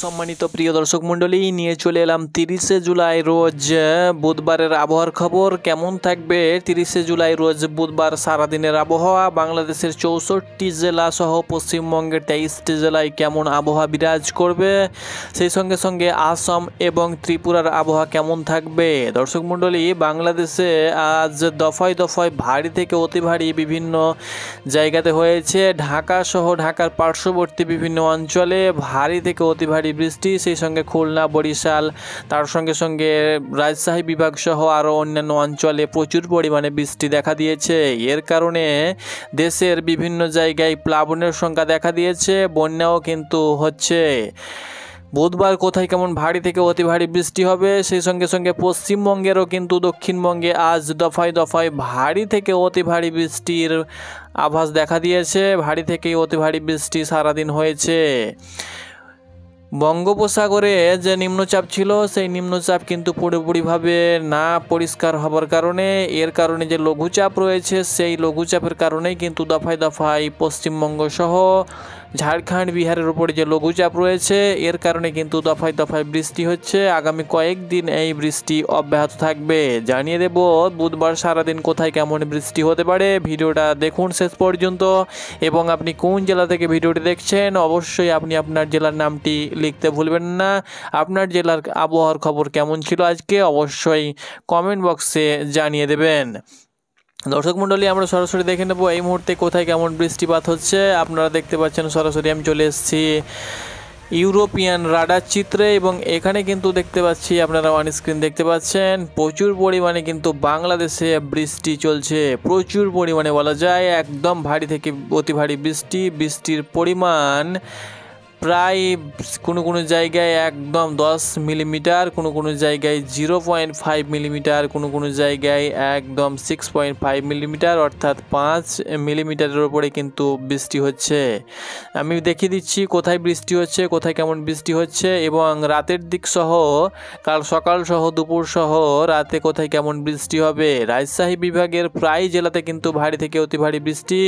সম্মানিত প্রিয় দর্শক মণ্ডলী, নিয়ে চলে এলাম 30শে জুলাই রোজ বুধবারের আবহাওয়ার খবর। কেমন থাকবে 30শে জুলাই রোজ বুধবার সারাদিনের আবহাওয়া? বাংলাদেশের 64টি জেলা সহ পশ্চিমবঙ্গের 23টি জেলায় কেমন আবহাওয়া বিরাজ করবে, সেই সঙ্গে সঙ্গে আসাম এবং ত্রিপুরার আবহাওয়া কেমন থাকবে? দর্শক মণ্ডলী, বাংলাদেশে আজ দফায় দফায় ভারী থেকে অতি ভারী বিভিন্ন জায়গাতে হয়েছে। ঢাকা সহ ঢাকার পার্শ্ববর্তী বিভিন্ন অঞ্চলে ভারী থেকে অতি ভারী বৃষ্টি, সেই সঙ্গে খুলনা, বরিশাল, তার সঙ্গে সঙ্গে রাজশাহী বিভাগ সহ আরও অন্যান্য অঞ্চলে প্রচুর পরিমাণে বৃষ্টি দেখা দিয়েছে। এর কারণে দেশের বিভিন্ন জায়গায় প্লাবনের সংখ্যা দেখা দিয়েছে, বন্যাও কিন্তু হচ্ছে। বুধবার কোথায় কেমন ভারী থেকে অতি ভারী বৃষ্টি হবে, সেই সঙ্গে সঙ্গে পশ্চিমবঙ্গেরও কিন্তু দক্ষিণবঙ্গে আজ দফায় দফায় ভারী থেকে অতি ভারী বৃষ্টির আভাস দেখা দিয়েছে। ভারী থেকে অতি ভারী বৃষ্টি সারাদিন হয়েছে। বঙ্গোপসাগরে যে নিম্নচাপ ছিল, সেই নিম্নচাপ কিন্তু পুরোপুরিভাবে না পরিষ্কার হবার কারণে, এর কারণে যে লঘুচাপ রয়েছে, সেই লঘুচাপের কারণেই কিন্তু দফায় দফায় পশ্চিমবঙ্গ সহ ঝাড়খণ্ড, বিহারের উপরে যে লঘুচাপ রয়েছে, এর কারণে কিন্তু দফায় দফায় বৃষ্টি হচ্ছে। আগামী কয়েকদিন এই বৃষ্টি অব্যাহত থাকবে। জানিয়ে দেব বুধবার সারাদিন কোথায় কেমন বৃষ্টি হতে পারে। ভিডিওটা দেখুন শেষ পর্যন্ত, এবং আপনি কোন জেলা থেকে ভিডিওটি দেখছেন অবশ্যই আপনি আপনার জেলার নামটি লিখতে ভুলবেন না। আপনার জেলার আবহাওয়ার খবর কেমন ছিল আজকে অবশ্যই কমেন্ট বক্সে জানিয়ে দেবেন। দর্শক মণ্ডলী, আমরা সরাসরি দেখে নেব এই মুহূর্তে কোথায় কেমন বৃষ্টিপাত হচ্ছে। আপনারা দেখতে পাচ্ছেন সরাসরি আমি চলে এসেছি ইউরোপিয়ান রাডার চিত্রে, এবং এখানে কিন্তু দেখতে পাচ্ছি, আপনারা অন স্ক্রিন দেখতে পাচ্ছেন, প্রচুর পরিমাণে কিন্তু বাংলাদেশে বৃষ্টি চলছে। প্রচুর পরিমাণে বলা যায়, একদম ভারী থেকে অতি ভারী বৃষ্টি। বৃষ্টির পরিমাণ প্রায় কোনো কোনো জায়গায় একদম 10 মিলিমিটার, কোনো কোনো জায়গায় 0.5 মিলিমিটার, কোনো কোনো জায়গায় একদম 6.5 মিলিমিটার, অর্থাৎ 5 মিলিমিটারের ওপরে কিন্তু বৃষ্টি হচ্ছে। আমি দেখিয়ে দিচ্ছি কোথায় বৃষ্টি হচ্ছে, কোথায় কেমন বৃষ্টি হচ্ছে, এবং রাতের দিক সহ, কাল সকাল সহ, দুপুর সহ রাতে কোথায় কেমন বৃষ্টি হবে। রাজশাহী বিভাগের প্রায় জেলাতে কিন্তু ভারী থেকে অতি ভারী বৃষ্টি।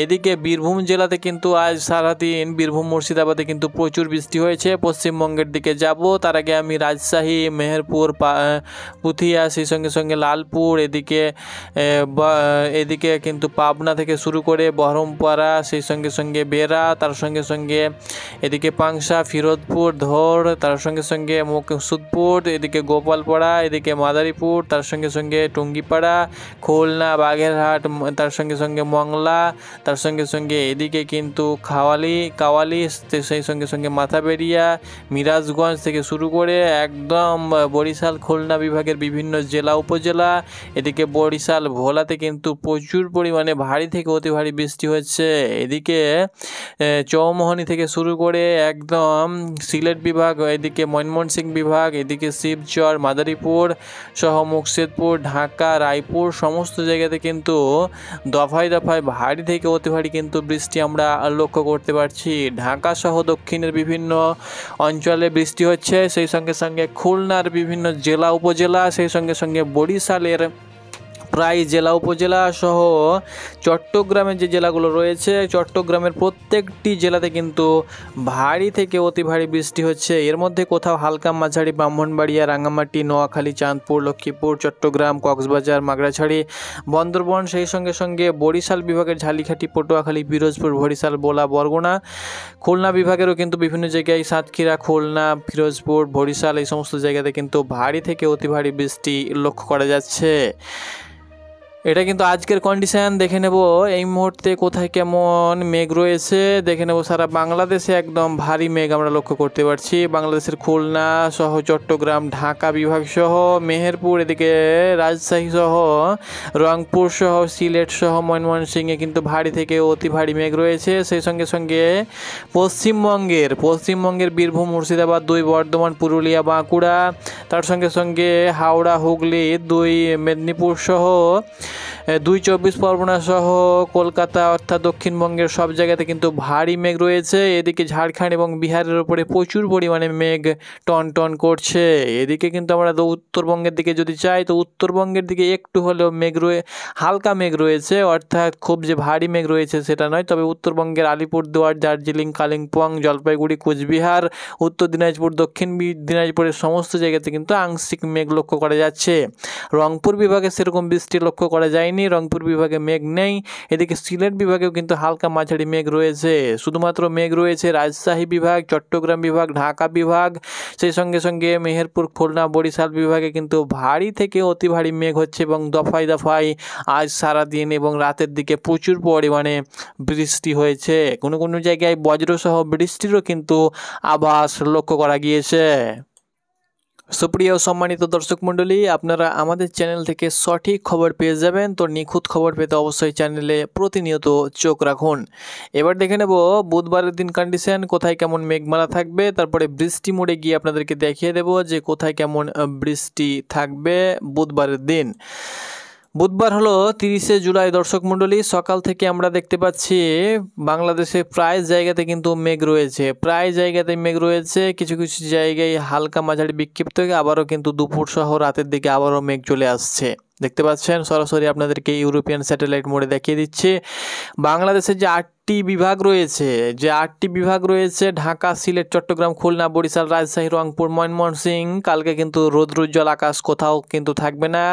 এদিকে বীরভূম জেলাতে কিন্তু আজ সারাদিন, বীরভূম মুর্শিদাবাদে কিন্তু প্রচুর বৃষ্টি হয়েছে। পশ্চিমবঙ্গের দিকে যাব, তার আগে আমি রাজশাহী, মেহেরপুর, পুথিয়া, সেই সঙ্গে সঙ্গে লালপুর, এদিকে কিন্তু পাবনা থেকে শুরু করে বহরমপাড়া, সেই সঙ্গে সঙ্গে বেড়া, তার সঙ্গে সঙ্গে এদিকে পাংশা, ফিরোজপুর, ধর, তার সঙ্গে সঙ্গে সুদপুর, এদিকে গোপালপাড়া, এদিকে মাদারীপুর, তার সঙ্গে সঙ্গে টুঙ্গিপাড়া, খুলনা, বাগেরহাট, তার সঙ্গে সঙ্গে মংলা, তার সঙ্গে সঙ্গে এদিকে কিন্তু কাওয়ালি, সেই সঙ্গে সঙ্গে মাথাবেড়িয়া, মিরাজগঞ্জ থেকে শুরু করে একদম বরিশাল, খুলনা বিভাগের বিভিন্ন জেলা উপজেলা, এদিকে বরিশাল, ভোলাতে কিন্তু প্রচুর পরিমাণে ভারী থেকে অতি ভারী বৃষ্টি হচ্ছে। এদিকে চৌমোহনী থেকে শুরু করে একদম সিলেট বিভাগ, এদিকে ময়মনসিংহ বিভাগ, এদিকে শিবচর, মাদারীপুর সহ মুর্শিদপুর, ঢাকা, রায়পুর, সমস্ত জায়গাতে কিন্তু দফায় দফায় ভারী থেকে অতি ভারী কিন্তু বৃষ্টি আমরা লক্ষ্য করতে পারছি। ঢাকা সহ দক্ষিণের বিভিন্ন অঞ্চলে বৃষ্টি হচ্ছে, সেই সঙ্গে সঙ্গে খুলনার বিভিন্ন জেলা উপজেলা, সেই সঙ্গে সঙ্গে বরিশালের প্রায় জেলা উপজেলা সহ চট্টগ্রামের যে জেলাগুলো রয়েছে, চট্টগ্রামের প্রত্যেকটি জেলাতে কিন্তু ভারী থেকে অতি ভারী বৃষ্টি হচ্ছে। এর মধ্যে কোথাও হালকা মাঝারি ব্রাহ্মণবাড়িয়া, রাঙামাটি, নোয়াখালী, চাঁদপুর, লক্ষ্মীপুর, চট্টগ্রাম, কক্সবাজার, মাগড়াছড়ি, বন্দরবন, সেই সঙ্গে সঙ্গে বরিশাল বিভাগের ঝালিখাটি, পটুয়াখালী, পিরোজপুর, বরিশাল, বোলা, বরগুনা, খুলনা বিভাগেরও কিন্তু বিভিন্ন জায়গায় সাতক্ষীরা, খুলনা, ফিরোজপুর, বরিশাল, এই সমস্ত জায়গাতে কিন্তু ভারী থেকে অতি ভারী বৃষ্টি লক্ষ্য করা যাচ্ছে। এটা কিন্তু আজকের কন্ডিশন। দেখে নেব এই মুহূর্তে কোথায় কেমন মেঘ রয়েছে। দেখে নেব সারা বাংলাদেশে একদম ভারী মেঘ আমরা লক্ষ্য করতে পারছি। বাংলাদেশের খুলনা সহ চট্টগ্রাম, ঢাকা বিভাগ সহ মেহেরপুর, এদিকে রাজশাহী সহ রংপুর সহ সিলেট সহ ময়মনসিংহে কিন্তু ভারী থেকে অতি ভারী মেঘ রয়েছে। সেই সঙ্গে সঙ্গে পশ্চিমবঙ্গের বীরভূম, মুর্শিদাবাদ 2, বর্ধমান, পুরুলিয়া, বাঁকুড়া, তার সঙ্গে সঙ্গে হাওড়া, হুগলি 2, মেদিনীপুর সহ দুই চব্বিশ পরগনা সহ কলকাতা অর্থাৎ দক্ষিণবঙ্গের সব জায়গাতে কিন্তু ভারী মেঘ রয়েছে। এদিকে ঝাড়খণ্ড এবং বিহারের উপরে প্রচুর পরিমাণে মেঘ টন টন করছে। এদিকে কিন্তু আমরা উত্তরবঙ্গের দিকে যদি চাই তো উত্তরবঙ্গের দিকে একটু হলেও হালকা মেঘ রয়েছে, অর্থাৎ খুব যে ভারী মেঘ রয়েছে সেটা নয়। তবে উত্তরবঙ্গের আলিপুরদুয়ার, দার্জিলিং, কালিম্পং, জলপাইগুড়ি, কোচবিহার, উত্তর দিনাজপুর, দক্ষিণ দিনাজপুরের সমস্ত জায়গাতে কিন্তু আংশিক মেঘ লক্ষ্য করা যাচ্ছে। রংপুর বিভাগে সেরকম বৃষ্টি লক্ষ্য করা যায়নি, রংপুর বিভাগে মেঘ নেই। এদিকে সিলেট বিভাগেও কিন্তু হালকা মাঝারি মেঘ রয়েছে। শুধুমাত্র মেঘ রয়েছে রাজশাহী বিভাগ, চট্টগ্রাম বিভাগ, ঢাকা বিভাগ, সেই সঙ্গে সঙ্গে মেহেরপুর, খুলনা, বরিশাল বিভাগে কিন্তু ভারী থেকে অতি ভারী মেঘ হচ্ছে এবং দফায় দফায় আজ সারাদিন এবং রাতের দিকে প্রচুর পরিমাণে বৃষ্টি হয়েছে। কোনো কোনো জায়গায় বজ্রসহ বৃষ্টিরও কিন্তু আভাস লক্ষ্য করা গিয়েছে। সুপ্রিয় সম্মানিত দর্শক মণ্ডলী, আপনারা আমাদের চ্যানেল থেকে সঠিক খবর পেয়ে যাবেন। তো নিখুঁত খবর পেতে অবশ্যই চ্যানেলে প্রতিনিয়ত চোখ রাখুন। এবার দেখে নেব বুধবারের দিন কন্ডিশন, কোথায় কেমন মেঘমালা থাকবে, তারপরে বৃষ্টি মোড়ে গিয়ে আপনাদেরকে দেখিয়ে দেব যে কোথায় কেমন বৃষ্টি থাকবে বুধবারের দিন। বুধবার হলো 30শে জুলাই। দর্শক মণ্ডলী, সকাল থেকে আমরা দেখতে পাচ্ছি বাংলাদেশে প্রায় জায়গাতে কিন্তু মেঘ রয়েছে, প্রায় জায়গাতে মেঘ রয়েছে। কিছু কিছু জায়গায় হালকা মাঝারি বিক্ষিপ্ত, আবারও কিন্তু দুপুর সহ রাতের দিকে আবারও মেঘ চলে আসছে। দেখতে পাচ্ছেন সরাসরি আপনাদেরকে ইউরোপিয়ান স্যাটেলাইট মোডে দেখিয়ে দিচ্ছে। বাংলাদেশের যে 8টি বিভাগ রয়েছে ঢাকা, সিলেট, চট্টগ্রাম, খুলনা, বরিশাল, রাজশাহী, রংপুর, ময়মনসিংহ, কালকে কিন্তু রৌদ্রোজ্জ্বল আকাশ, কোথাও কিন্তু থাকবে না,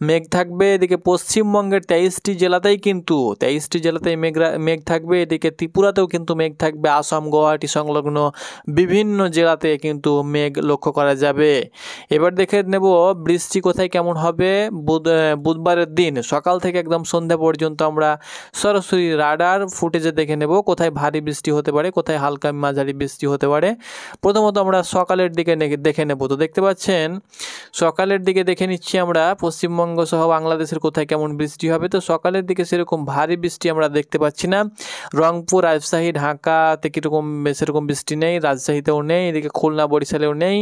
মেঘ থাকবে। এদিকে পশ্চিমবঙ্গের 23টি জেলাতেই মেঘ থাকবে। এদিকে ত্রিপুরাতেও কিন্তু মেঘ থাকবে। আসাম, গুয়াহাটি সংলগ্ন বিভিন্ন জেলাতে কিন্তু মেঘ লক্ষ্য করা যাবে। এবার দেখে নেব বৃষ্টি কোথায় কেমন হবে বুধবারের দিন। সকাল থেকে একদম সন্ধ্যা পর্যন্ত আমরা সরাসরি রাডার ফুটেজে দেখে নেব কোথায় ভারী বৃষ্টি হতে পারে, কোথায় হালকা মাঝারি বৃষ্টি হতে পারে। প্রথমত আমরা সকালের দিকে দেখে নেব। তো দেখতে পাচ্ছেন সকালের দিকে দেখে নিচ্ছি আমরা পশ্চিমবঙ্গ সহ বাংলাদেশের কোথায় কেমন বৃষ্টি হবে। তো সকালের দিকে সেরকম ভারী বৃষ্টি আমরা দেখতে পাচ্ছি না। রংপুর, রাজশাহী, ঢাকাতে সেরকম বৃষ্টি নেই, রাজশাহীতেও নেই, এদিকে খুলনা, বরিশালেও নেই।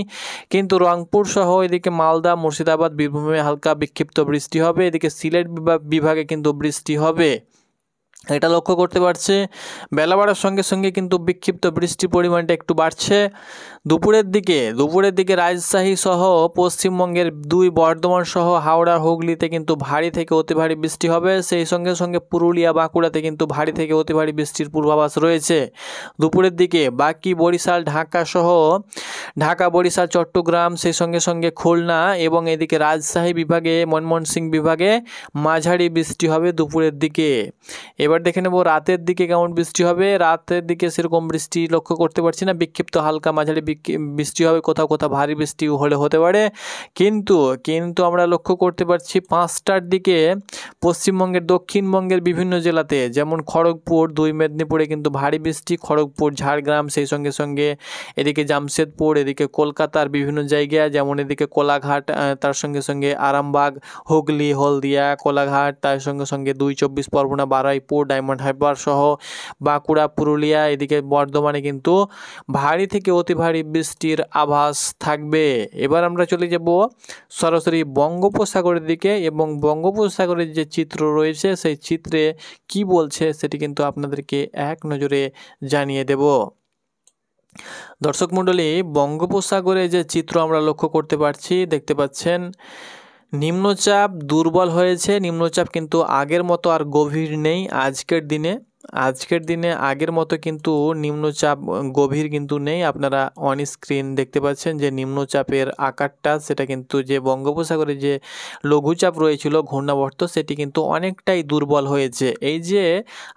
কিন্তু রংপুর সহ এদিকে মালদা, মুর্শিদাবাদ, বীরভূমে হালকা বিক্ষিপ্ত বৃষ্টি হবে। এদিকে সিলেট বিভাগে কিন্তু বৃষ্টি হবে, এটা লক্ষ্য করতে পারছে। বেলা বাড়ার সঙ্গে সঙ্গে কিন্তু বিক্ষিপ্ত বৃষ্টির পরিমাণটা একটু বাড়ছে। দুপুরের দিকে রাজশাহী সহ পশ্চিমবঙ্গের 2 বর্ধমান সহ হাওড়া, হুগলিতে কিন্তু ভারী থেকে অতি ভারী বৃষ্টি হবে। সেই সঙ্গে সঙ্গে পুরুলিয়া, বাঁকুড়াতে কিন্তু ভারী থেকে অতি ভারী বৃষ্টির পূর্বাভাস রয়েছে দুপুরের দিকে। বাকি বরিশাল, ঢাকা, বরিশাল, চট্টগ্রাম, সেই সঙ্গে সঙ্গে খুলনা এবং এদিকে রাজশাহী বিভাগে, ময়মনসিংহ বিভাগে মাঝারি বৃষ্টি হবে দুপুরের দিকে। এবার দেখে নেব রাতের দিকে কেমন বৃষ্টি হবে। রাতের দিকে সেরকম বৃষ্টি লক্ষ্য করতে পারছি না, বিক্ষিপ্ত হালকা মাঝারি বৃষ্টি হবে, কোথাও কোথাও ভারী বৃষ্টি হতে পারে। কিন্তু আমরা লক্ষ্য করতে পারছি 5টার দিকে পশ্চিমবঙ্গের দক্ষিণবঙ্গের বিভিন্ন জেলাতে, যেমন খড়গপুর, 2 মেদিনীপুরে কিন্তু ভারী বৃষ্টি, খড়গপুর, ঝাড়গ্রাম, সেই সঙ্গে সঙ্গে এদিকে জামশেদপুর, এদিকে কলকাতার বিভিন্ন জায়গা, যেমন এদিকে কোলাঘাট, তার সঙ্গে সঙ্গে আরামবাগ, হুগলি, হলদিয়া, কোলাঘাট, তার সঙ্গে সঙ্গে 2 চব্বিশ পরগনা, বারুইপুর, ডায়মন্ড হারবার সহ বাঁকুড়া, পুরুলিয়া, এদিকে বর্ধমানে কিন্তু ভারী থেকে অতি ভারী বৃষ্টির আভাস থাকবে। এবার আমরা চলে যাব সরাসরি বঙ্গোপসাগরের দিকে এবং বঙ্গোপসাগরের যে চিত্র রয়েছে সেই চিত্রে কি বলছে সেটি কিন্তু আপনাদেরকে এক নজরে জানিয়ে দেব। দর্শক মণ্ডলী, বঙ্গোপসাগরে যে চিত্র আমরা লক্ষ্য করতে পারছি, দেখতে পাচ্ছেন নিম্নচাপ দুর্বল হয়েছে। নিম্নচাপ কিন্তু আগের মতো আর গভীর নেই। আজকের দিনে আগের মতো কিন্তু নিম্নচাপ গভীর কিন্তু নেই। আপনারা অন স্ক্রিন দেখতে পাচ্ছেন যে নিম্নচাপের আকারটা, সেটা কিন্তু যে বঙ্গোপসাগরে যে লঘুচাপ রয়েছিল ঘূর্ণাবর্ত, সেটি কিন্তু অনেকটাই দুর্বল হয়েছে। এই যে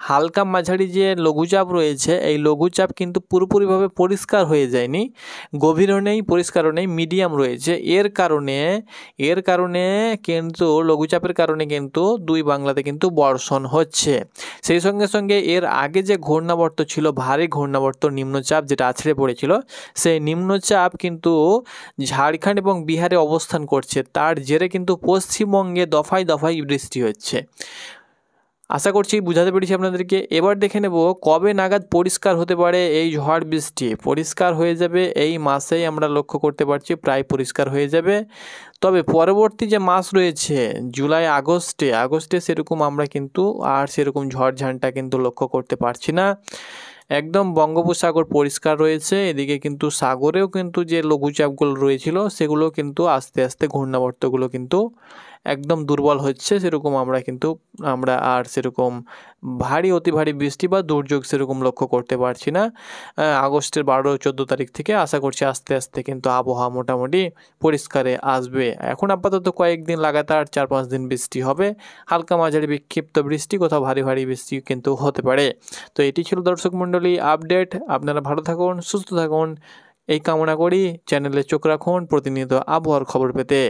হালকা মাঝারি যে লঘুচাপ রয়েছে, এই লঘুচাপ কিন্তু পুরোপুরিভাবে পরিষ্কার হয়ে যায়নি, গভীরও নেই, পরিষ্কারও নেই, মিডিয়াম রয়েছে। এর কারণে কিন্তু লঘুচাপের কারণে কিন্তু 2 বাংলাতে কিন্তু বর্ষণ হচ্ছে। সেই সঙ্গে সঙ্গে এর আগে যে ঘূর্ণাবর্ত ছিল, ভারী ঘূর্ণাবর্ত নিম্নচাপ যেটা আছড়ে পড়েছিল, সেই নিম্নচাপ কিন্তু ঝাড়খণ্ড এবং বিহারে অবস্থান করছে। তার জেরে কিন্তু পশ্চিমবঙ্গে দফায় দফায় বৃষ্টি হচ্ছে। আশা করছি বুঝাতে পেরেছি আপনাদেরকে। এবার দেখে নেব কবে নাগাদ পরিষ্কার হতে পারে এই ঝড় বৃষ্টি। পরিষ্কার হয়ে যাবে এই মাসেই, আমরা লক্ষ্য করতে পারছি প্রায় পরিষ্কার হয়ে যাবে। তবে পরবর্তী যে মাস রয়েছে জুলাই আগস্টে সেরকম আমরা কিন্তু আর সেরকম ঝড়ঝাঁটা কিন্তু লক্ষ্য করতে পারছি না। একদম বঙ্গোপসাগর পরিষ্কার রয়েছে, এদিকে কিন্তু সাগরেও কিন্তু যে লঘুচাপগুলো রয়েছিল সেগুলো কিন্তু আস্তে আস্তে ঘূর্ণাবর্তগুলো কিন্তু একদম দুর্বল হচ্ছে। সেরকম আমরা আর সেরকম ভারী অতি ভারী বৃষ্টি বা দুর্যোগ সেরকম লক্ষ্য করতে পারছি না। আগস্টের 12-14 তারিখ থেকে আশা করছি আস্তে আস্তে কিন্তু আবহাওয়া মোটামুটি পরিষ্কারে আসবে। এখন আপাতত কয়েকদিন লাগাতার 4-5 দিন বৃষ্টি হবে, হালকা মাঝারি বিক্ষিপ্ত বৃষ্টি, কোথাও ভারী ভারী বৃষ্টি কিন্তু হতে পারে। তো এটি ছিল দর্শক মণ্ডলী আপডেট। আপনারা ভালো থাকুন, সুস্থ থাকুন এই কামনা করি। চ্যানেলে চোখ রাখুন প্রতিনিয়ত আবহাওয়ার খবর পেতে।